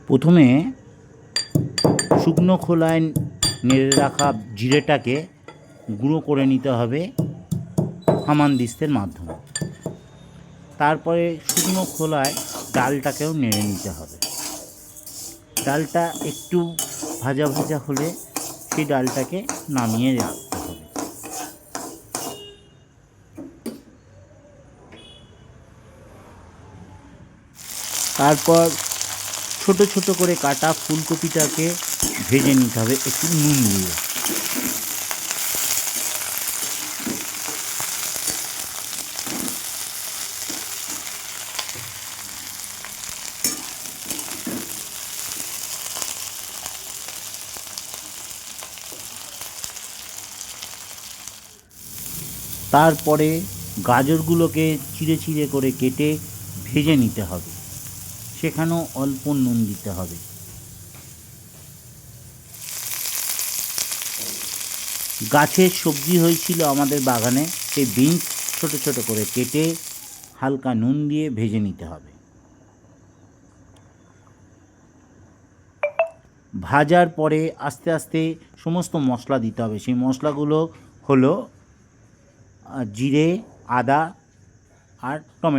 প্রথমে শুকনো খোলায় নেড়ে রাখা জিরেটাকে গুঁড়ো করে নিতে হবে হামানদিস্তের মাধ্যমে। তারপরে শুকনো খোলায় ডালটাকেও নেড়ে নিতে হবে। ডালটা একটু ভাজা ভাজা হলে সেই ডালটাকে নামিয়ে রাখতে হবে। তারপর ছোট ছোট করে কাটা ফুলকপিটাকে ভেজে নিতে হবে একটু নুন দিয়ে। তারপরে গাজরগুলোকে চিড়ে চিড়ে করে কেটে ভেজে নিতে হবে, সেখানেও অল্প নুন দিতে হবে। গাছের সবজি হয়েছিল আমাদের বাগানে, সেই বিনস ছোট ছোট করে কেটে হালকা নুন দিয়ে ভেজে নিতে হবে। ভাজার পরে আস্তে আস্তে সমস্ত মশলা দিতে হবে। সেই মশলাগুলো হলো জিরে, আদা আর টমেটো।